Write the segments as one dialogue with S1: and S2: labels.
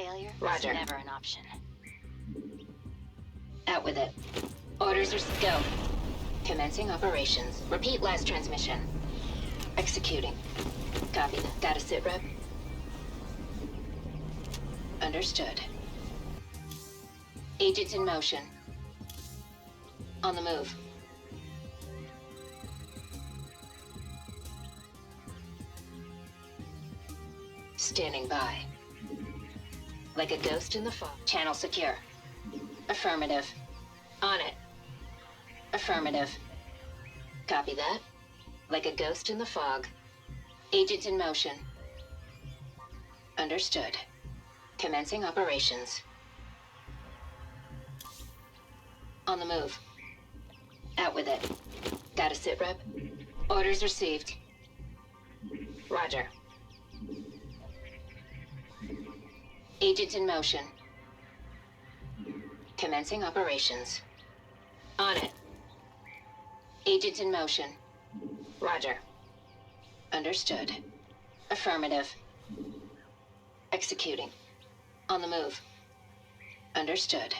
S1: Failure
S2: Roger.
S1: is never an option.
S2: Out with it. Orders are go. Commencing operations. Repeat last transmission. Executing. Copy that. Got a sit rep? Understood. Agents in motion. On the move. Standing by. Like a ghost in the fog. Channel secure. Affirmative. On it. Affirmative. Copy that. Like a ghost in the fog. Agents in motion. Understood. Commencing operations. On the move. Out with it. Got a sit rep? Orders received. Roger. Agents in motion. Commencing operations. On it. Agents in motion. Roger. Understood. Affirmative. Executing. On the move. Understood.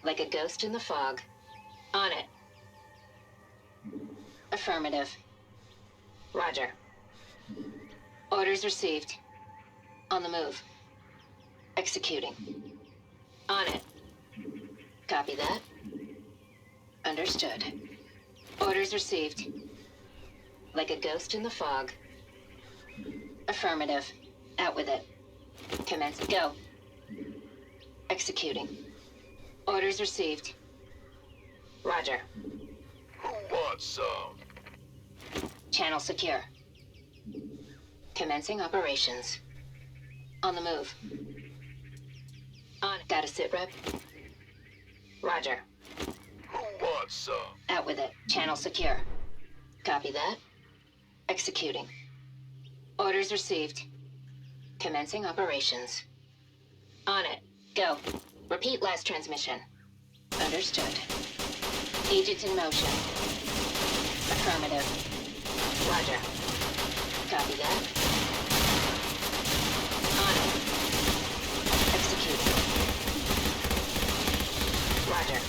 S2: Like a ghost in the fog. On it. Affirmative. Roger. Orders received. On the move. Executing. On it. Copy that. Understood. Orders received. Like a ghost in the fog. Affirmative. Out with it. Commence. Go. Executing. Orders received. Roger.
S3: Who wants some?
S2: Channel secure. Commencing operations. On the move. On. Got a sit rep? Roger.
S3: Who wants some?
S2: Out with it. Channel secure. Copy that. Executing. Orders received. Commencing operations. On it. Go. Repeat last transmission. Understood. Agents in motion. Affirmative. Roger. Copy that. On it. Executing. Roger.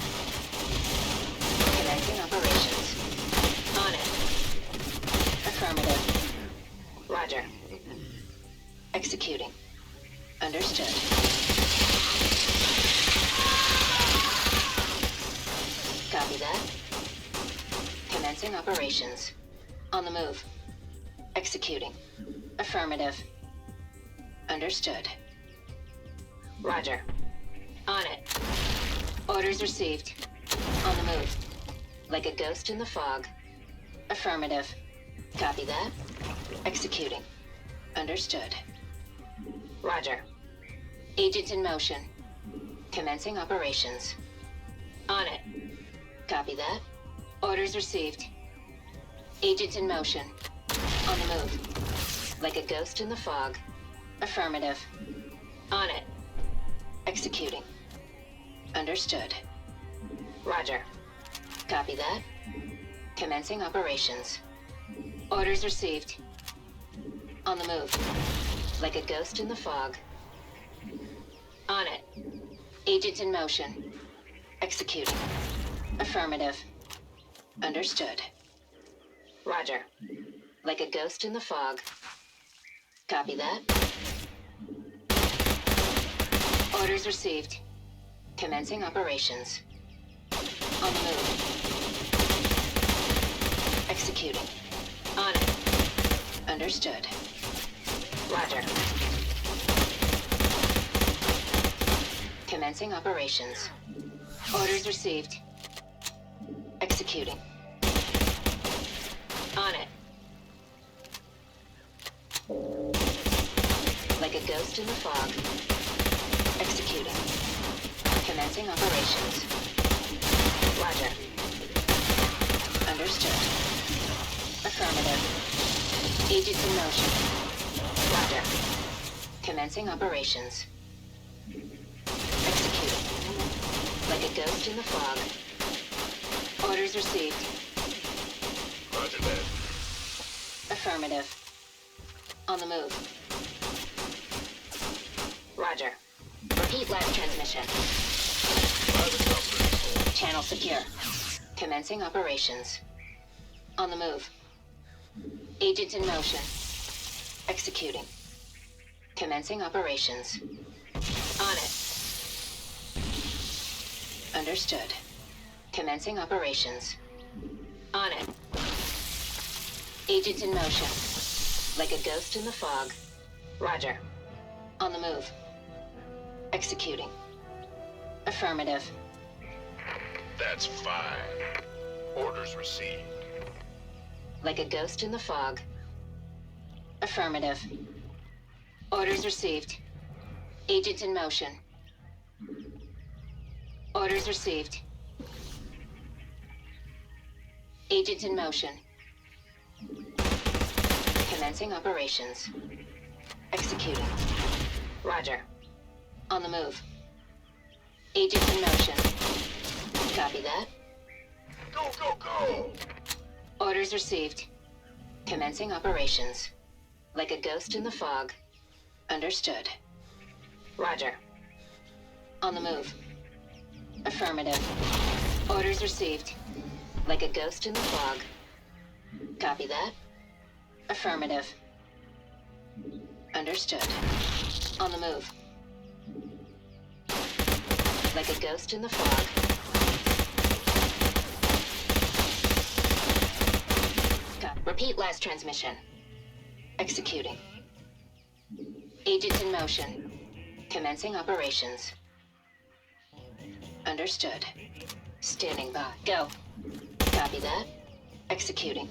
S2: Commencing operations. On it. Affirmative. Roger. Executing. Understood. Copy that. Commencing operations. On the move. Executing. Affirmative. Understood. Roger. On it. Orders received. On the move. Like a ghost in the fog. Affirmative. Copy that. Executing. Understood. Roger. Agents in motion. Commencing operations. On it. Copy that. Orders received. Agents in motion. On the move. Like a ghost in the fog. Affirmative. On it. Executing. Understood. Roger. Copy that. Commencing operations. Orders received. On the move. Like a ghost in the fog. On it. Agents in motion. Executing. Affirmative. Understood. Roger. Like a ghost in the fog. Copy that. Orders received. Commencing operations. On the move. Executing. On it. Understood. Roger. Commencing operations. Orders received. Executing. On it. Like a ghost in the fog. Executing. Commencing operations. Roger. Understood. Affirmative. Agents in motion. Roger. Commencing operations. Executing. Like a ghost in the fog. Orders received.
S3: Roger that.
S2: Affirmative. On the move. Roger. Repeat last transmission.
S3: Private company.
S2: Channel secure. Commencing operations. On the move. Agent in motion. Executing. Commencing operations. On it. Understood. Commencing operations. On it. Agent in motion. Like a ghost in the fog. Roger. On the move. Executing. Affirmative.
S3: That's fine. Orders received.
S2: Like a ghost in the fog. Affirmative. Orders received. Agent in motion. Orders received. Agent in motion. Commencing operations. Executing. Roger. On the move. Agent in motion. Copy that.
S3: Go, go, go!
S2: Orders received. Commencing operations. Like a ghost in the fog. Understood. Roger. On the move. Affirmative. Orders received. Like a ghost in the fog. Copy that. Affirmative. Understood. On the move. Like a ghost in the fog. Repeat last transmission. Executing. Agent in motion. Commencing operations. Understood. Standing by. Go. Copy that. Executing.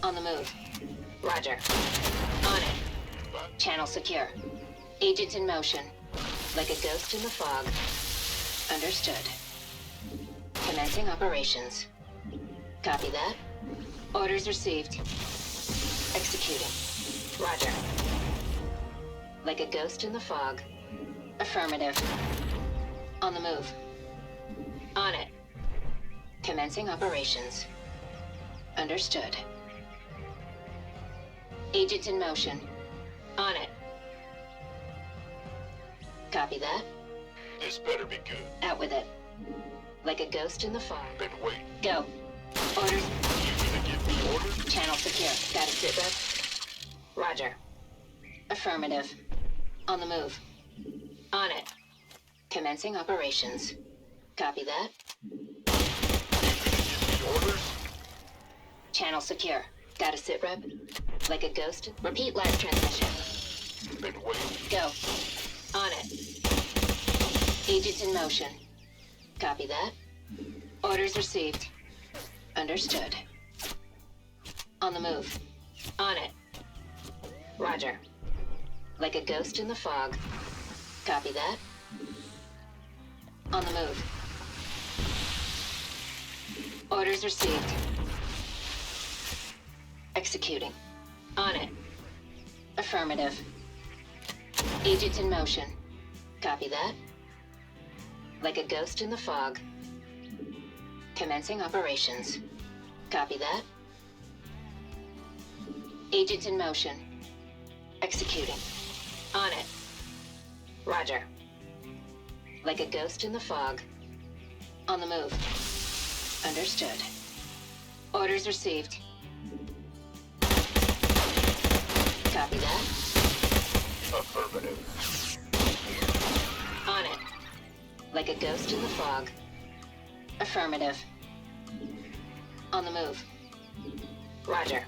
S2: On the move. Roger. On it. Channel secure. Agent in motion. Like a ghost in the fog. Understood. Commencing operations. Copy that. Orders received. Executing. Roger. Like a ghost in the fog. Affirmative. On the move. On it. Commencing operations. Understood. Agent in motion. On it. Copy that.
S3: This better be good.
S2: Out with it. Like a ghost in the fog.
S3: Then wait.
S2: Go. Orders.
S3: You gonna give me orders?
S2: Channel secure. Got a sit rep? Roger. Affirmative. On the move. On it. Commencing operations. Copy that.
S3: You gonna give me orders?
S2: Channel secure. Got a sit rep? Like a ghost? Repeat last transmission.
S3: Then wait.
S2: Go. On it. Agent in motion. Copy that. Orders received. Understood. On the move. On it. Roger. Like a ghost in the fog. Copy that. On the move. Orders received. Executing. On it. Affirmative. Agent in motion. Copy that. Like a ghost in the fog. Commencing operations. Copy that. Agent in motion. Executing. On it. Roger. Like a ghost in the fog. On the move. Understood. Orders received. Copy that.
S3: Affirmative.
S2: On it. Like a ghost in the fog. Affirmative. On the move. Roger.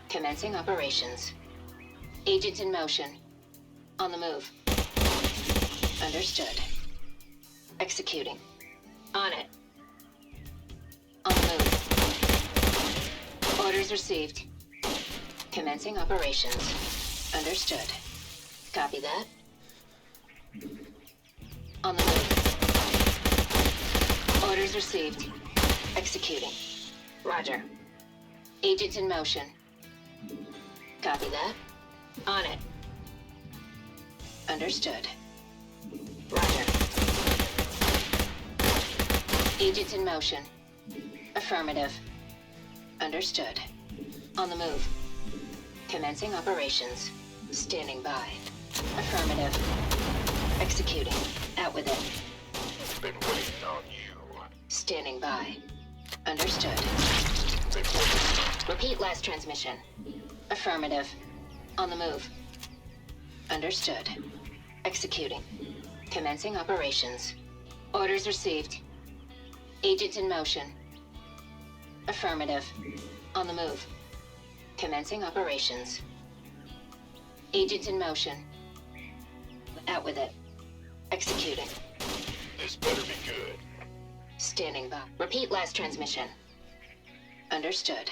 S2: Commencing operations. Agent in motion. On the move. Understood. Executing. On it. On the move. Orders received. Commencing operations. Understood. Copy that. On the move. Orders received. Executing. Roger. Agent in motion. Copy that. On it. Understood. Roger. Agent in motion. Affirmative. Understood. On the move. Commencing operations. Standing by. Affirmative. Executing. Out with it.
S3: Been waiting on you.
S2: Standing by. Understood.
S3: Been waiting.
S2: Repeat last transmission. Affirmative. On the move. Understood. Executing. Commencing operations. Orders received. Agent in motion. Affirmative. On the move. Commencing operations. Agent in motion. Out with it. Executing.
S3: This better be good.
S2: Standing by. Repeat last transmission. Understood.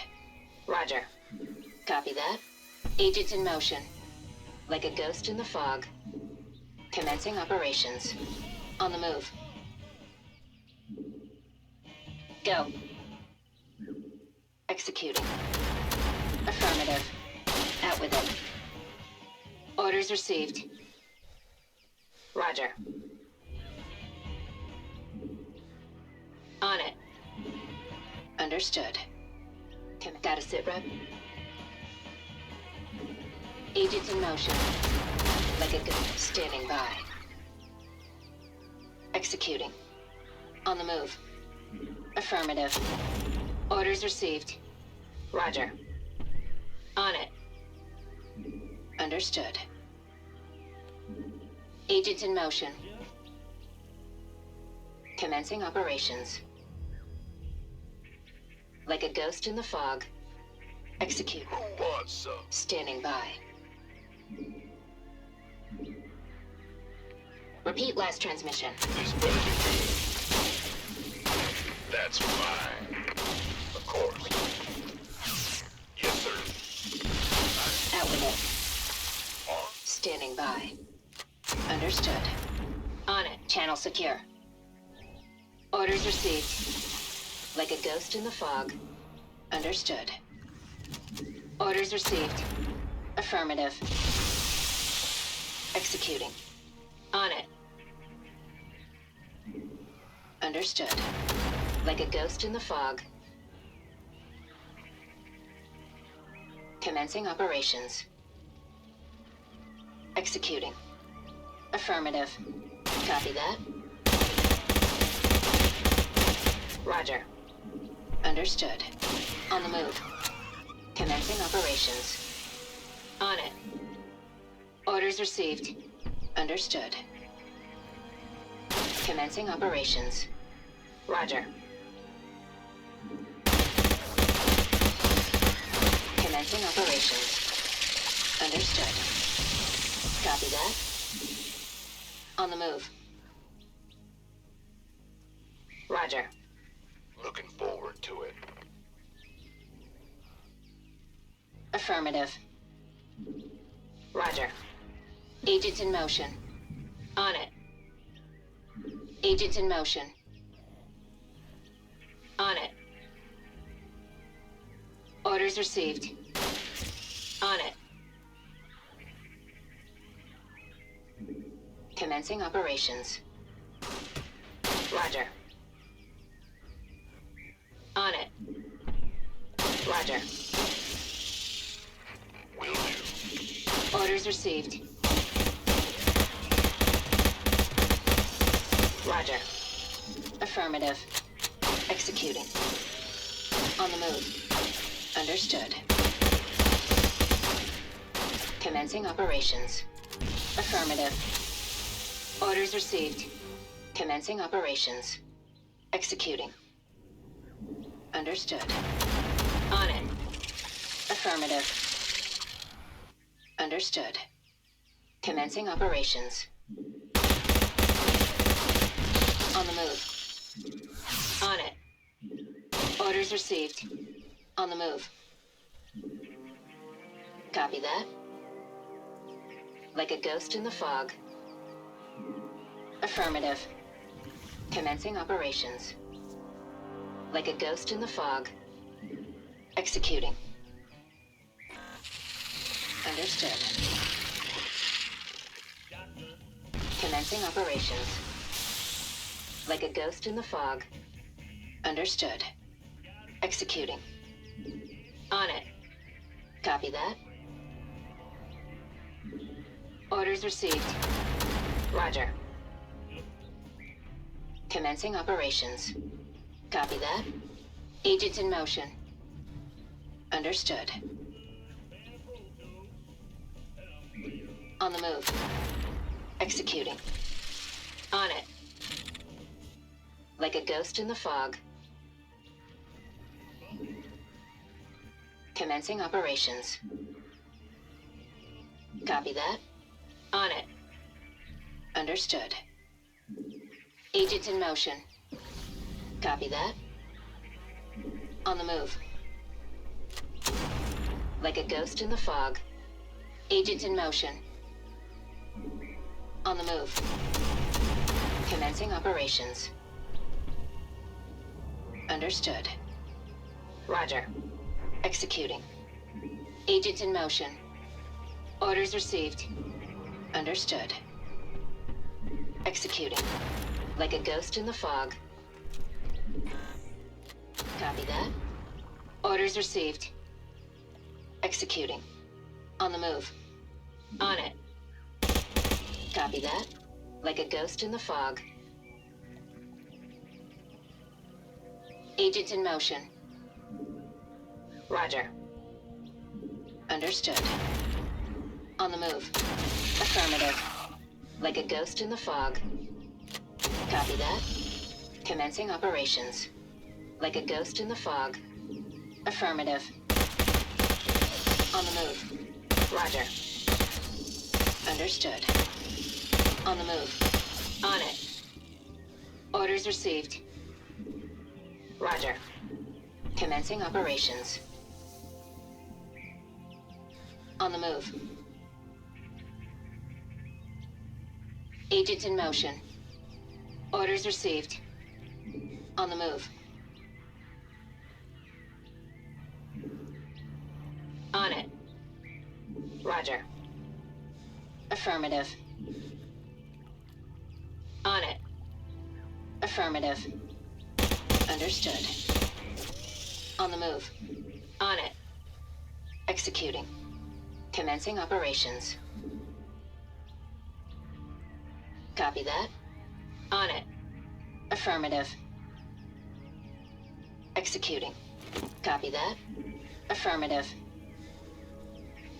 S2: Roger. Copy that. Agent in motion. Like a ghost in the fog. Commencing operations. On the move. Go. Executing. Affirmative. Out with it. Orders received. Roger. On it. Understood. Got a sit rep? Agents in motion. Like a ghost. Standing by. Executing. On the move. Affirmative. Orders received. Roger. On it. Understood. Agents in motion. Commencing operations. Like a ghost in the fog. Execute.
S3: Who wants some?
S2: Standing by. Repeat last transmission.
S3: This better be good. That's fine. Of course. Yes, sir.
S2: Out with it.
S3: On.
S2: Standing by. Understood. On it. Channel secure. Orders received. Like a ghost in the fog. Understood. Orders received. Affirmative. Executing. On it. Understood. Like a ghost in the fog. Commencing operations. Executing. Affirmative. Copy that. Roger. Understood. On the move. Commencing operations. On it. Orders received. Understood. Commencing operations. Roger. Commencing operations. Understood. Copy that. On the move. Roger.
S3: Looking forward to it.
S2: Affirmative. Roger. Agents in motion. On it. Agents in motion. On it. Orders received. On it. Commencing operations. Roger. On it. Roger.
S3: Will do.
S2: Orders received. Roger. Affirmative. Executing. On the move. Understood. Commencing operations. Affirmative. Orders received. Commencing operations. Executing. Understood. On it. Affirmative. Understood. Commencing operations. On the move. On it. Orders received. On the move. Copy that. Like a ghost in the fog. Affirmative. Commencing operations. Like a ghost in the fog. Executing. Understood. Commencing operations. Like a ghost in the fog. Understood. Executing. On it. Copy that. Orders received. Roger. Commencing operations. Copy that. Agent in motion. Understood. On the move. Executing. On it. Like a ghost in the fog. Commencing operations. Copy that. On it. Understood. Agent in motion. Copy that. On the move. Like a ghost in the fog. Agent in motion. On the move. Commencing operations. Understood. Roger. Executing. Agent in motion. Orders received. Understood. Executing. Like a ghost in the fog. Copy that. Orders received. Executing. On the move. On it. Copy that. Like a ghost in the fog. Agent in motion. Roger. Understood. On the move. Affirmative. Like a ghost in the fog. Copy that. Commencing operations. Like a ghost in the fog. Affirmative. On the move. Roger. Understood. On the move. On it. Orders received. Roger. Commencing operations. On the move. Agent in motion. Orders received. On the move. On it. Roger. Affirmative. On it. Affirmative. Understood. On the move. On it. Executing. Commencing operations. Copy that. On it. Affirmative. Executing. Copy that. Affirmative.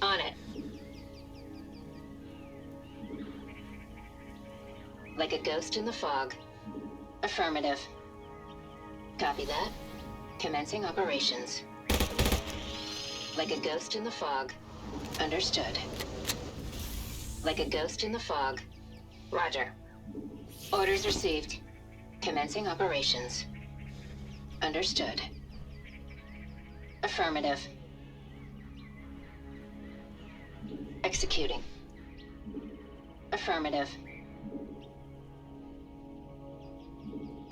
S2: On it. Like a ghost in the fog. Affirmative. Copy that. Commencing operations. Like a ghost in the fog. Understood. Like a ghost in the fog. Roger. Orders received. Commencing operations. Understood. Affirmative. Executing. Affirmative.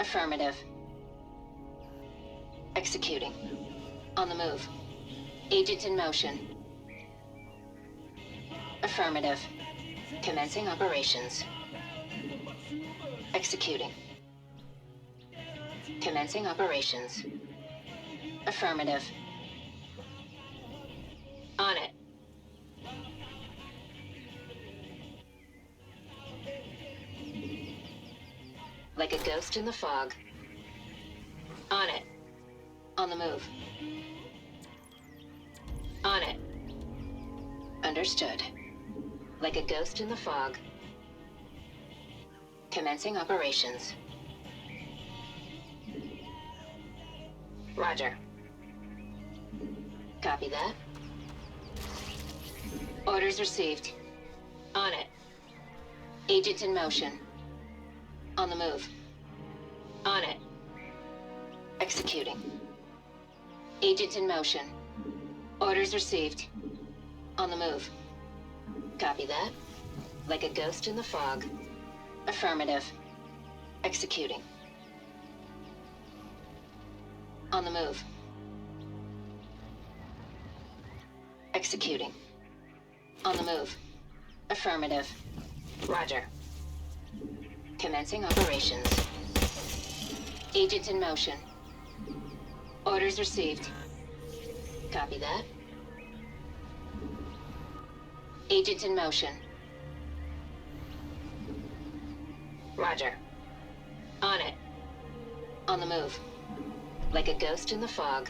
S2: Affirmative. Executing. On the move. Agent in motion. Affirmative. Commencing operations. Executing. Commencing operations. Affirmative. On it. Like a ghost in the fog. On it. On the move. On it. Understood. Like a ghost in the fog. Commencing operations. Roger. Copy that. Orders received. On it. Agent in motion. On the move. On it. Executing. Agent in motion. Orders received. On the move. Copy that. Like a ghost in the fog. Affirmative. Executing. On the move. Executing. On the move. Affirmative. Roger. Commencing operations. Agent in motion. Orders received. Copy that. Agent in motion. Roger. On it. On the move. Like a ghost in the fog.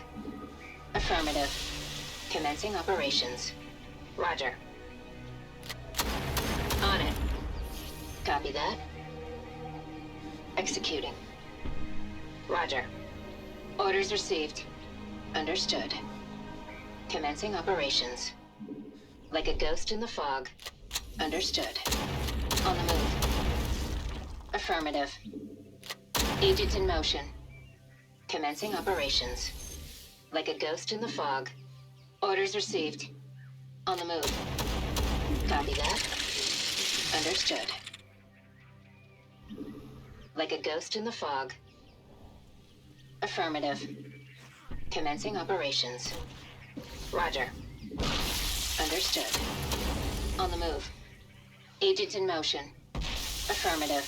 S2: Affirmative. Commencing operations. Roger. On it. Copy that. Executing. Roger. Orders received. Understood. Commencing operations. Like a ghost in the fog. Understood. On the move. Affirmative. Agent in motion. Commencing operations. Like a ghost in the fog. Orders received. On the move. Copy that. Understood. Like a ghost in the fog. Affirmative. Commencing operations. Roger. Understood. On the move. Agent in motion. Affirmative.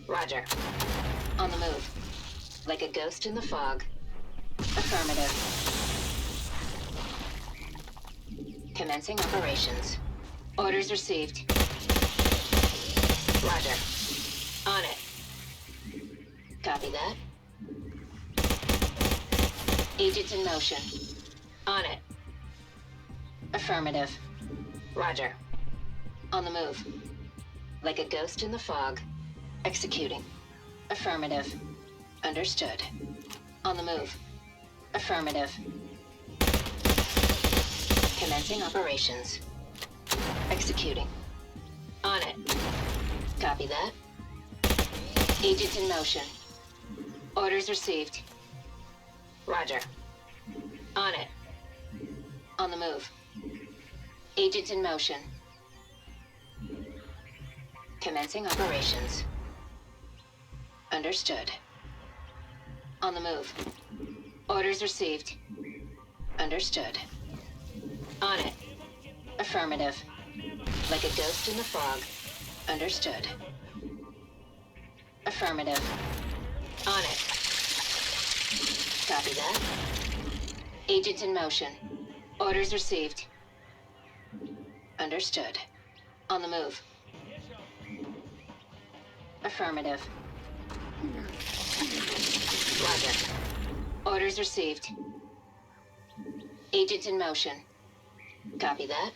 S2: Roger. On the move. Like a ghost in the fog. Affirmative. Commencing operations. Orders received. Roger. On it. Copy that. Agent in motion. On it. Affirmative. Roger. On the move. Like a ghost in the fog. Executing. Affirmative. Understood. On the move. Affirmative. Commencing operations. Executing. On it. Copy that. Agent in motion. Orders received. Roger. On it. On the move. Agent in motion. Commencing operations. Understood. On the move. Orders received. Understood. On it. Affirmative. Like a ghost in the fog. Understood. Affirmative. On it. Copy that. Agent in motion. Orders received. Understood. On the move. Affirmative. Roger. Orders received. Agent in motion. Copy that.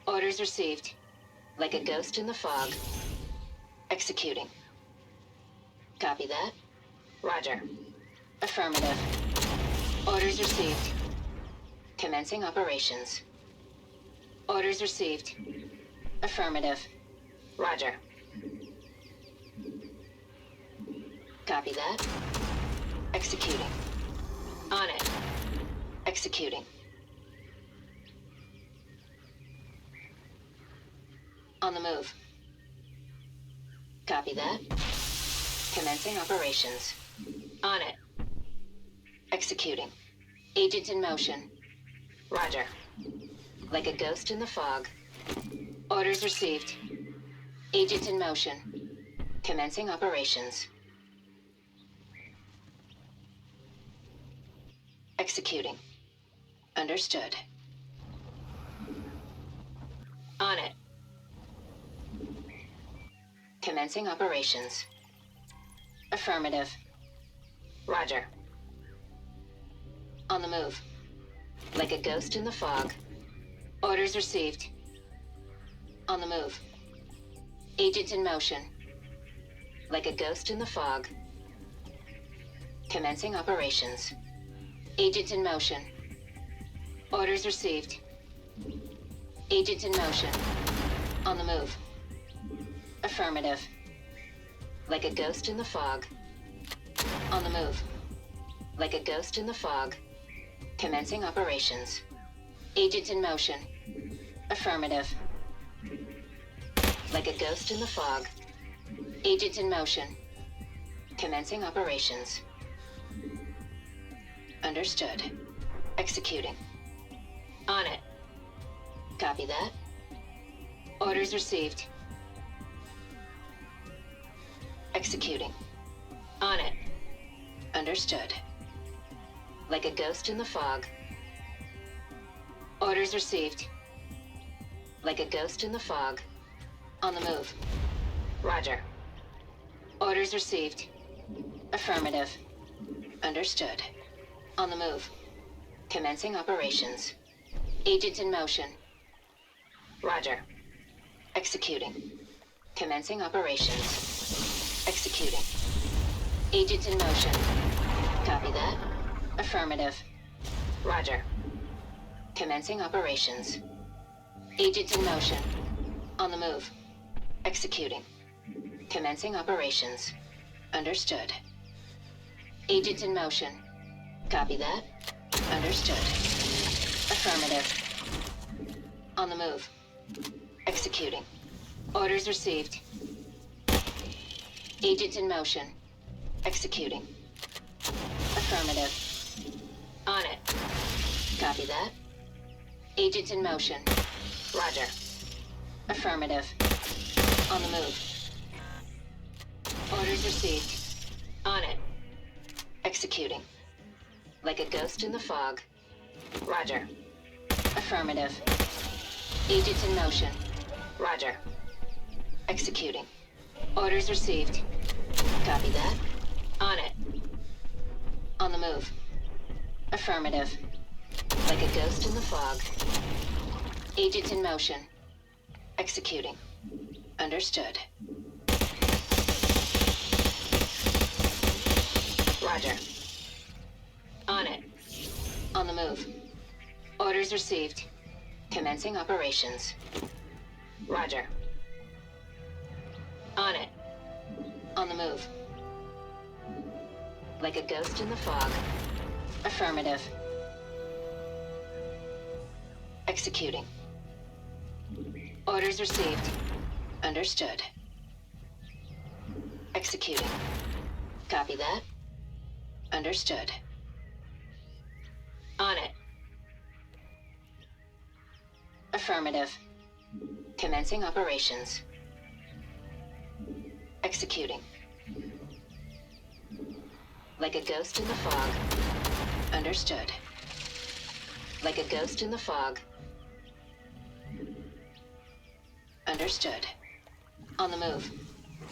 S2: Orders received. Like a ghost in the fog. Executing. Copy that. Roger. Affirmative. Orders received. Commencing operations. Orders received. Affirmative. Roger. Copy that. Executing. On it. Executing. On the move. Copy that. Commencing operations. On it. Executing. Agent in motion. Roger. Like a ghost in the fog. Orders received. Agent in motion. Commencing operations. Executing. Understood. On it. Commencing operations. Affirmative. Roger. On the move. Like a ghost in the fog. Orders received. On the move. Agent in motion. Like a ghost in the fog. Commencing operations. Agent in motion. Orders received. Agent in motion. On the move. Affirmative. Like a ghost in the fog. On the move. Like a ghost in the fog. Commencing operations. Agent in motion. Affirmative. Like a ghost in the fog. Agent in motion. Commencing operations. Understood. Executing. On it. Copy that. Orders received. Executing. On it. Understood. Like a ghost in the fog. Orders received. Like a ghost in the fog. On the move. Roger. Orders received. Affirmative. Understood. On the move. Commencing operations. Agent in motion. Roger. Executing. Commencing operations. Executing. Agent in motion. Copy that. Affirmative. Roger. Commencing operations. Agent in motion. On the move. Executing. Commencing operations. Understood. Agent in motion. Copy that. Understood. Affirmative. On the move. Executing. Orders received. Agent in motion. Executing. Affirmative. On it. Copy that. Agent in motion. Roger. Affirmative. On the move. Orders received. On it. Executing. Like a ghost in the fog. Roger. Affirmative. Agent in motion. Roger. Executing. Orders received. Copy that. On it. On the move. Affirmative. Like a ghost in the fog. Agent in motion. Executing. Understood. Roger. On it. On the move. Orders received. Commencing operations. Roger. On it. On the move. Like a ghost in the fog. Affirmative. Executing. Orders received. Understood. Executing. Copy that. Understood. On it. Affirmative. Commencing operations. Executing. Like a ghost in the fog. Understood. Like a ghost in the fog. Understood. On the move.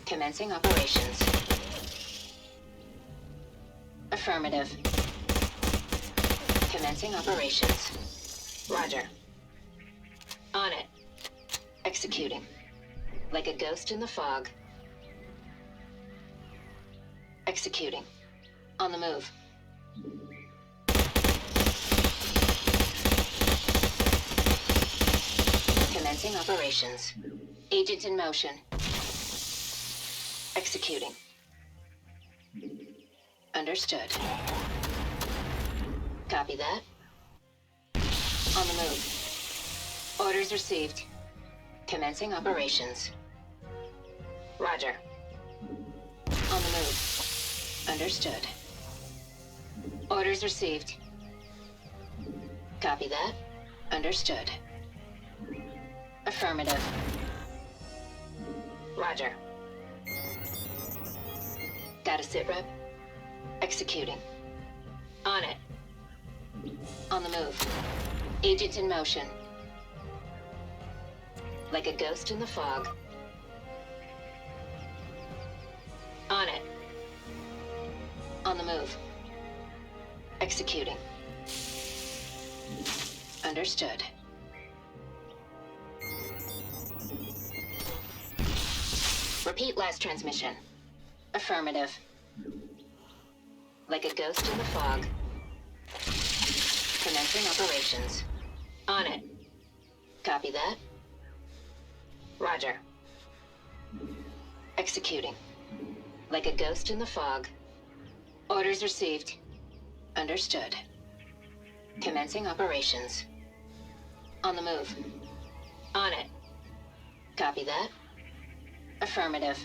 S2: Commencing operations. Affirmative. Commencing operations. Roger. On it. Executing. Like a ghost in the fog. Executing. On the move. Commencing operations. Agent in motion. Executing. Understood. Copy that. On the move. Orders received. Commencing operations. Roger. On the move. Understood. Orders received. Copy that. Understood. Affirmative. Roger. Got a sit rep? Executing. On it. On the move. Agent in motion. Like a ghost in the fog. On it. On the move. Executing. Understood. Repeat last transmission. Affirmative. Like a ghost in the fog. Commencing operations. On it. Copy that. Roger. Executing. Like a ghost in the fog. Orders received. Understood. Commencing operations. On the move. On it. Copy that. Affirmative.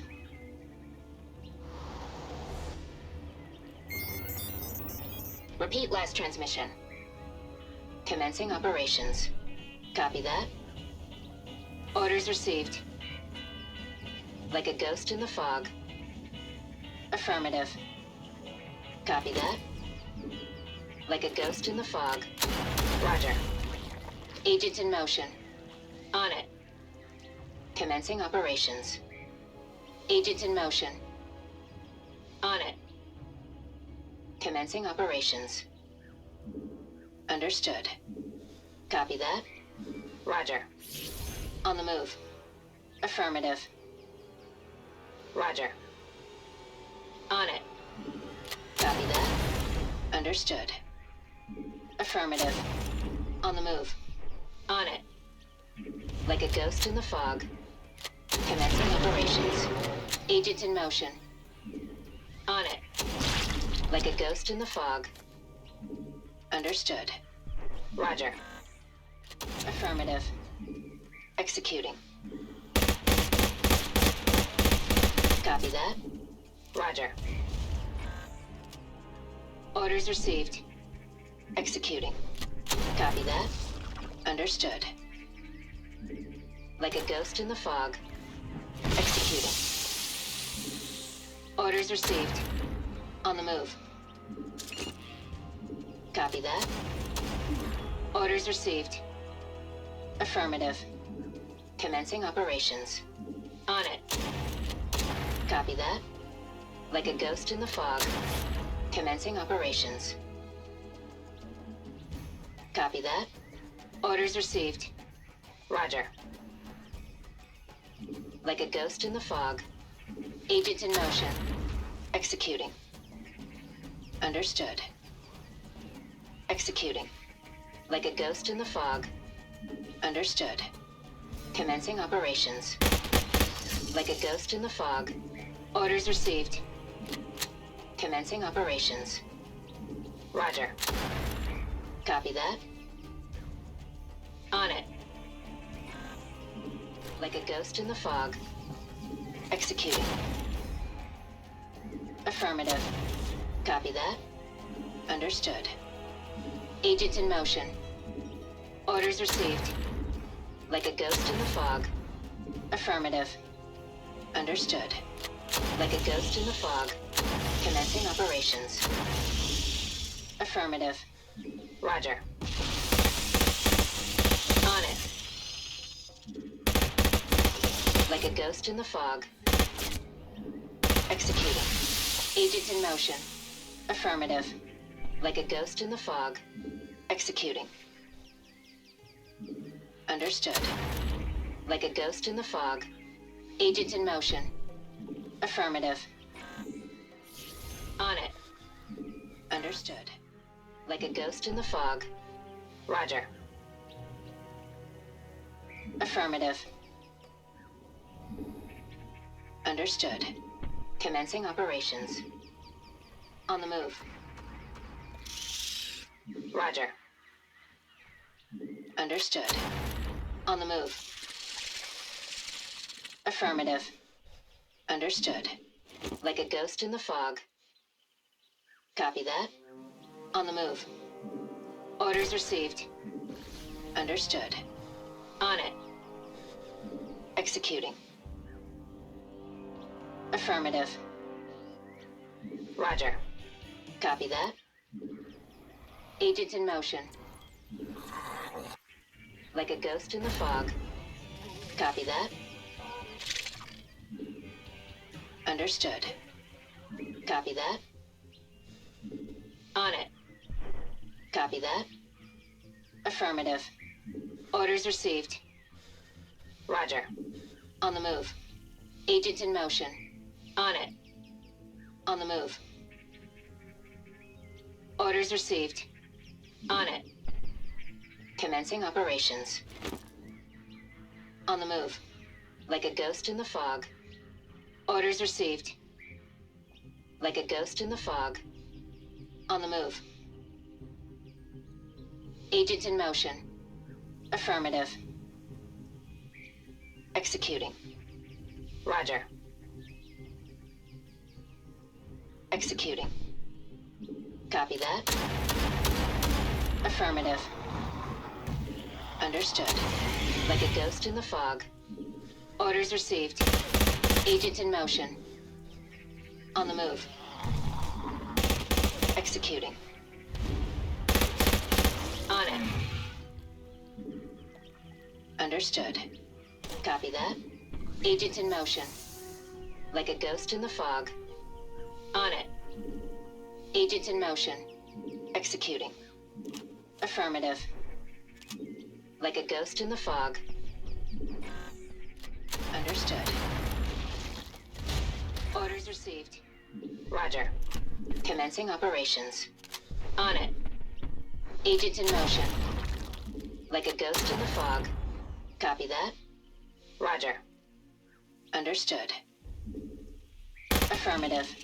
S2: Repeat last transmission. Commencing operations. Copy that. Orders received. Like a ghost in the fog. Affirmative. Copy that. Like a ghost in the fog. Roger. Agent in motion. On it. Commencing operations. Agent in motion. Commencing operations. Understood. Copy that. Roger. On the move. Affirmative. Roger. On it. Copy that. Understood. Affirmative. On the move. On it. Like a ghost in the fog. Commencing operations. Agent in motion. On it. Like a ghost in the fog. Understood. Roger. Affirmative. Executing. Copy that. Roger. Orders received. Executing. Copy that. Understood. Like a ghost in the fog. Executing. Orders received. On the move. Copy that. Orders received. Affirmative. Commencing operations. On it. Copy that. Like a ghost in the fog. Commencing operations. Copy that. Orders received. Roger. Like a ghost in the fog. Agent in motion. Executing. Understood. Executing. Like a ghost in the fog. Understood. Commencing operations. Like a ghost in the fog. Orders received. Commencing operations. Roger. Copy that. On it. Like a ghost in the fog. Executing. Affirmative. Copy that. Understood. Agent in motion. Orders received. Like a ghost in the fog. Affirmative. Understood. Like a ghost in the fog. Commencing operations. Affirmative. Roger. On it. Like a ghost in the fog. Executing. Agent in motion. Affirmative. Like a ghost in the fog. Executing. Understood. Like a ghost in the fog. Agent in motion. Affirmative. On it. Understood. Like a ghost in the fog. Roger. Affirmative. Understood. Commencing operations. On the move. Roger. Understood. On the move. Affirmative. Understood. Like a ghost in the fog. Copy that. On the move. Orders received. Understood. On it. Executing. Affirmative. Roger. Copy that. Agent in motion. Like a ghost in the fog. Copy that. Understood. Copy that. On it. Copy that. Affirmative. Orders received. Roger. On the move. Agent in motion. On it. On the move. Orders received. On it. Commencing operations. On the move. Like a ghost in the fog. Orders received. Like a ghost in the fog. On the move. Agent in motion. Affirmative. Executing. Roger. Executing. Copy that. Affirmative. Understood. Like a ghost in the fog. Orders received. Agent in motion. On the move. Executing. On it. Understood. Copy that. Agent in motion. Like a ghost in the fog. On it. Agent in motion. Executing. Affirmative. Like a ghost in the fog. Understood. Orders received. Roger. Commencing operations. On it. Agent in motion. Like a ghost in the fog. Copy that. Roger. Understood. Affirmative.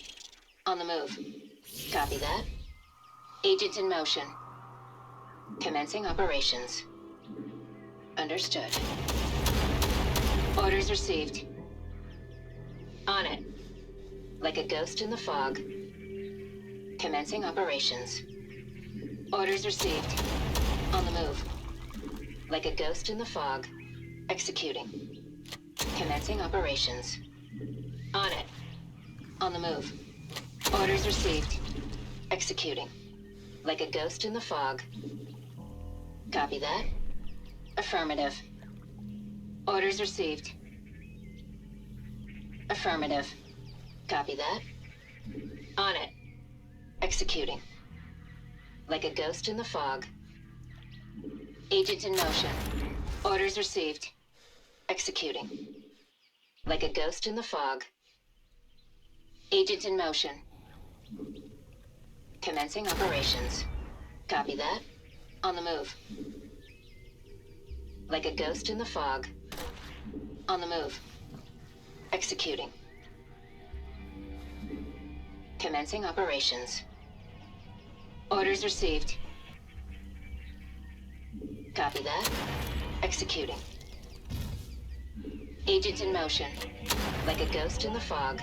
S2: On the move. Copy that. Agent in motion. Commencing operations. Understood. Orders received. On it. Like a ghost in the fog. Commencing operations. Orders received. On the move. Like a ghost in the fog. Executing. Commencing operations. On it. On the move. Orders received. Executing. Like a ghost in the fog. Copy that. Affirmative. Orders received. Affirmative. Copy that. On it. Executing. Like a ghost in the fog. Agent in motion. Orders received. Executing. Like a ghost in the fog. Agent in motion. Commencing operations. Copy that. On the move. Like a ghost in the fog. On the move. Executing. Commencing operations. Orders received. Copy that. Executing. Agent in motion. Like a ghost in the fog.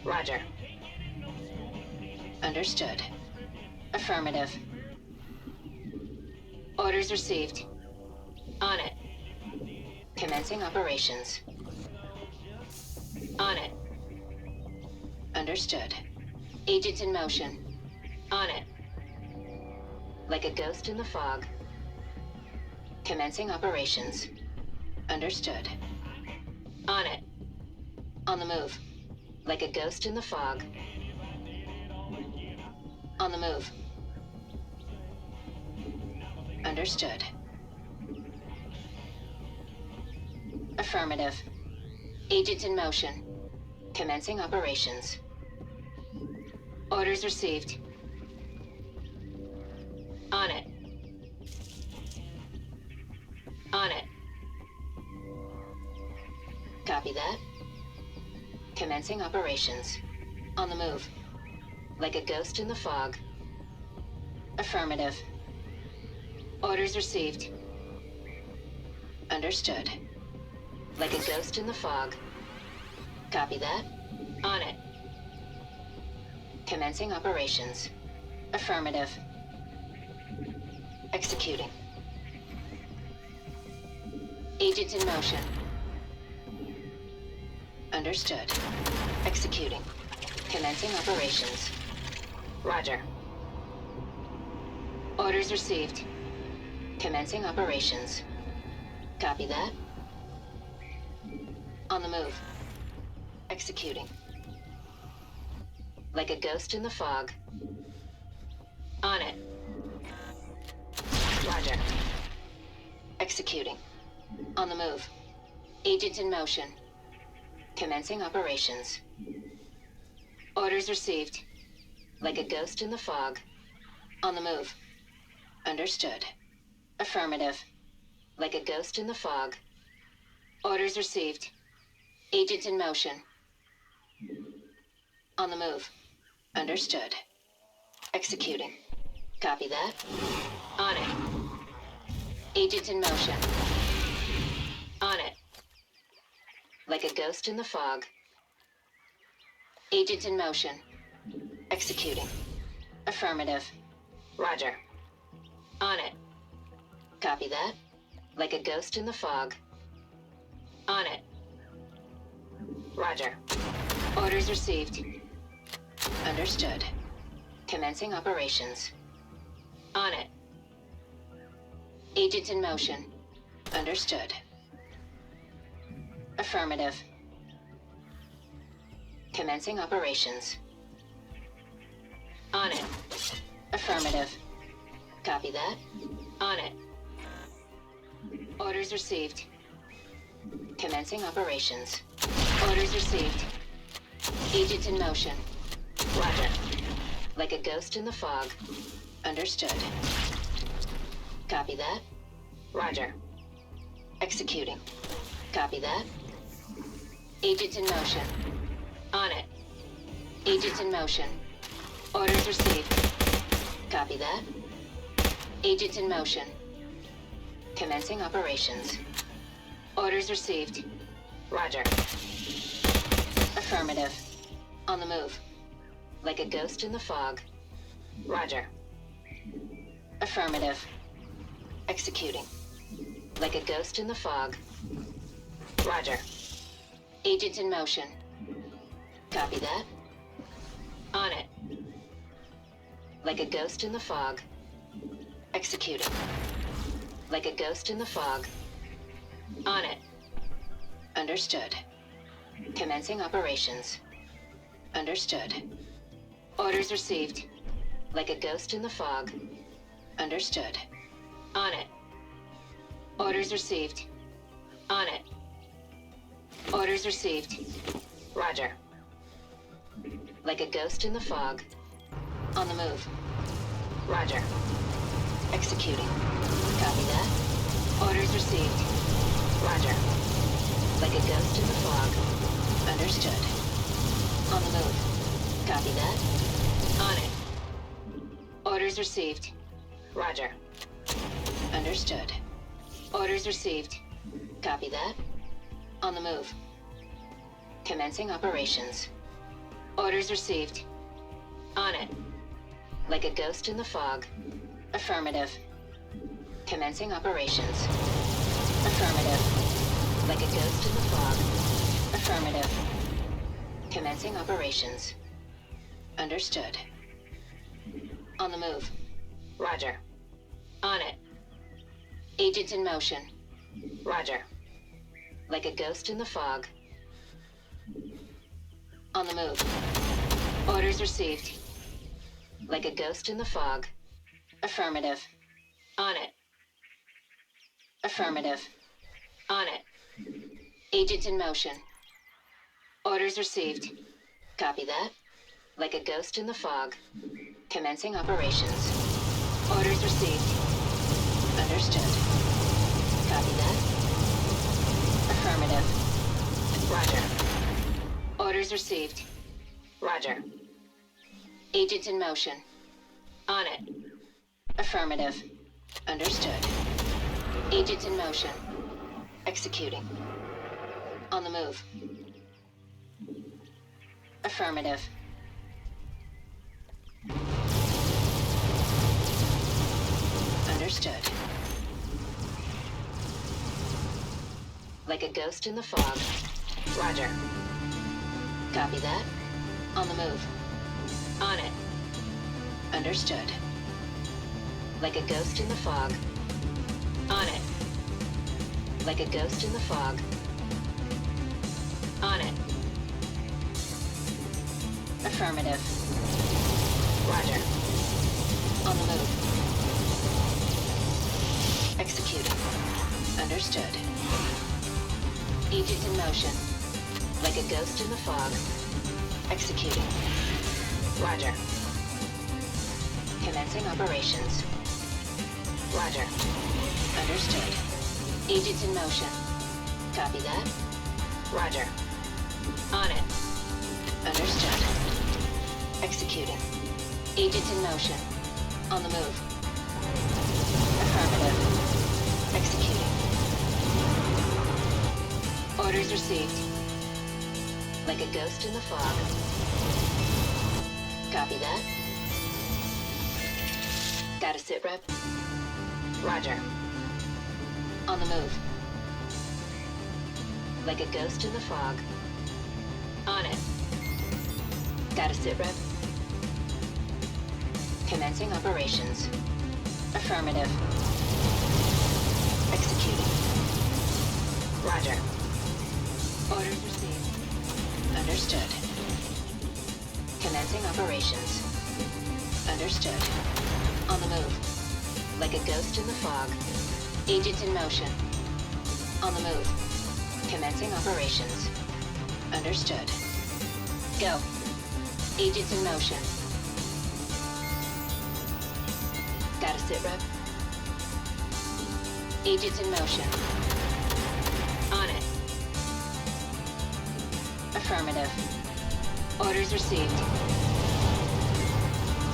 S2: Roger. Understood. Affirmative. Orders received. On it. Commencing operations. On it. Understood. Agent in motion. On it. Like a ghost in the fog. Commencing operations. Understood. On it. On the move. Like a ghost in the fog. On the move. Understood. Affirmative. Agent in motion. Commencing operations. Orders received. On it. On it. Copy that. Commencing operations. On the move. Like a ghost in the fog. Affirmative. Orders received. Understood. Like a ghost in the fog. Copy that. On it. Commencing operations. Affirmative. Executing. Agent in motion. Understood. Executing. Commencing operations. Roger. Orders received. Commencing operations. Copy that. On the move. Executing. Like a ghost in the fog. On it. Roger. Executing. On the move. Agent in motion. Commencing operations. Orders received. Like a ghost in the fog. On the move. Understood. Affirmative. Like a ghost in the fog. Orders received. Agent in motion. On the move. Understood. Executing. Copy that. On it. Agent in motion. On it. Like a ghost in the fog. Agent in motion. Executing. Affirmative. Roger. On it. Copy that. Like a ghost in the fog. On it. Roger. Orders received. Understood. Commencing operations. On it. Agent in motion. Understood. Affirmative. Commencing operations. On it. Affirmative. Copy that. On it. Orders received. Commencing operations. Orders received. Agent in motion. Roger. Like a ghost in the fog. Understood. Copy that. Roger. Executing. Copy that. Agent in motion. On it. Agent in motion. Orders received. Copy that. Agent in motion. Commencing operations. Orders received. Roger. Affirmative. On the move. Like a ghost in the fog. Roger. Affirmative. Executing. Like a ghost in the fog. Roger. Agent in motion. Copy that. On it. Like a ghost in the fog. Executing. Like a ghost in the fog. On it. Understood. Commencing operations. Understood. Orders received. Like a ghost in the fog. Understood. On it. Orders received. On it. Orders received. Roger. Like a ghost in the fog. On the move. Roger. Executing. Copy that. Orders received. Roger. Like a ghost in the fog. Understood. On the move. Copy that. On it. Orders received. Roger. Understood. Orders received. Copy that. On the move. Commencing operations. Orders received. On it. Like a ghost in the fog. Affirmative. Commencing operations. Affirmative. Like a ghost in the fog. Affirmative. Commencing operations. Understood. On the move. Roger. On it. Agent in motion. Roger. Like a ghost in the fog. On the move. Orders received. Like a ghost in the fog. Affirmative. On it. Affirmative. On it. Agent in motion. Orders received. Copy that. Like a ghost in the fog. Commencing operations. Orders received. Understood. Copy that. Affirmative. Roger. Orders received. Roger. Agent in motion. On it. Affirmative. Understood. Agent in motion. Executing. On the move. Affirmative. Understood. Like a ghost in the fog. Roger. Copy that. On the move. On it. Understood. Like a ghost in the fog. On it. Like a ghost in the fog. On it. Affirmative. Roger. On the move. Executing. Understood. Agent in motion. Like a ghost in the fog. Executing. Roger. Commencing operations. Roger. Understood. Agent in motion. Copy that. Roger. On it. Understood. Executing. Agent in motion. On the move. Affirmative. Executing. Orders received. Like a ghost in the fog. Copy that. Got a sit rep? Roger. On the move. Like a ghost in the fog. On it. Got a sit rep? Commencing operations. Affirmative. Executing. Roger. Orders received. Understood. Commencing operations. Understood. On the move. Like a ghost in the fog. Agents in motion. On the move. Commencing operations. Understood. Go. Agents in motion. Got a sit rep? Agents in motion. On it. Affirmative. Orders received.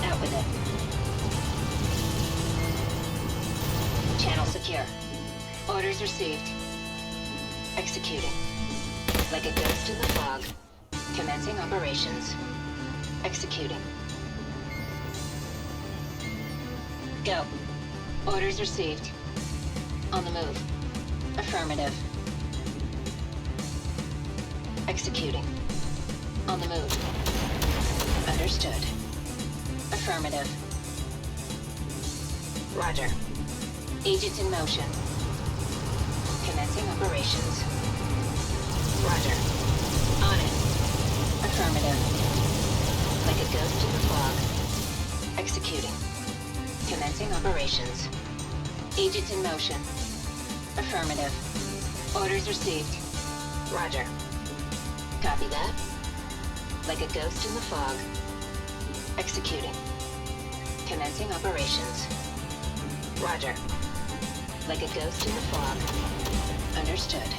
S2: Out with it. Channel secure. Orders received. Executing. Like a ghost in the fog. Commencing operations. Executing. Go. Orders received. On the move. Affirmative. Executing. On the move. Understood. Affirmative. Roger. Agents in motion. Commencing operations. Roger. On it. Affirmative. Like a ghost in the fog. Executing. Commencing operations. Agents in motion. Affirmative. Orders received. Roger. Copy that. Like a ghost in the fog. Executing. Commencing operations. Roger. Like a ghost in the fog. Understood.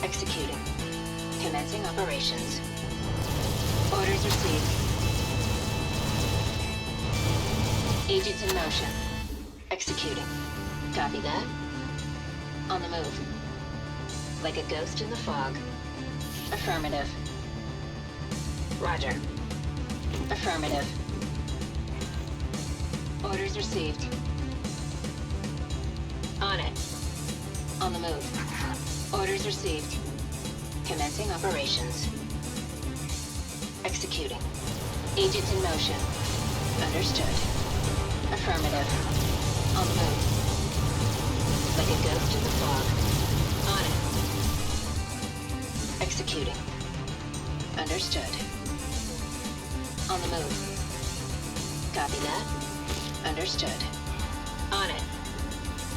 S2: Executing. Commencing operations. Orders received. Agents in motion. Executing. Copy that. On the move. Like a ghost in the fog. Affirmative. Roger. Affirmative. Orders received. On it. On the move. Orders received. Commencing operations. Executing. Agents in motion. Understood. Affirmative. On the move. Like a ghost in the fog. On it. Executing. Understood. On the move. Copy that. Understood. On it.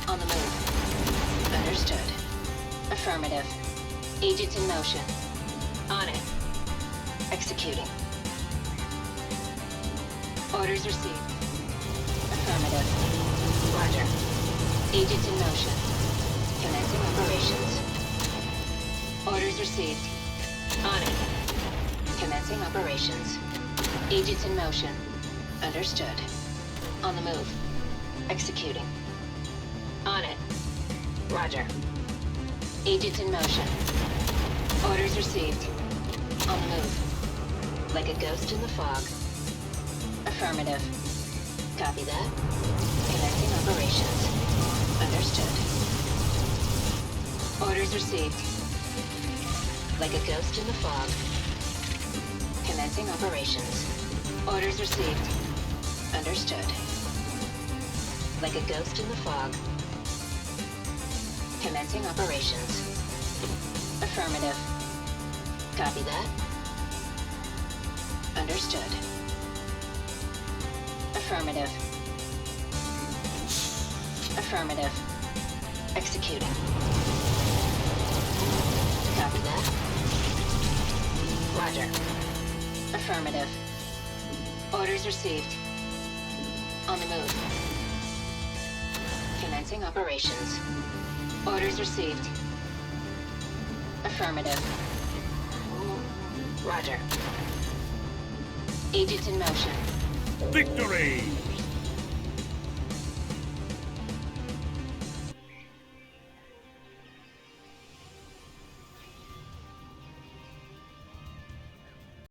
S2: On the move. Understood. Affirmative. Agents in motion. On it. Executing. Orders received. Affirmative. Roger. Agents in motion. Commencing operations. Orders received. On it. Commencing operations. Agents in motion. Understood. On the move. Executing. On it. Roger. Agents in motion. Orders received. On the move. Like a ghost in the fog. Affirmative. Copy that. Commencing operations. Understood. Orders received. Like a ghost in the fog. Commencing operations. Orders received. Understood. Like a ghost in the fog. Commencing operations. Affirmative. Copy that. Understood. Affirmative. Affirmative. Executing. Copy that. Roger. Affirmative. Orders received. On the move. Commencing operations. Orders received. Affirmative. Roger. Agents in motion.
S1: Victory!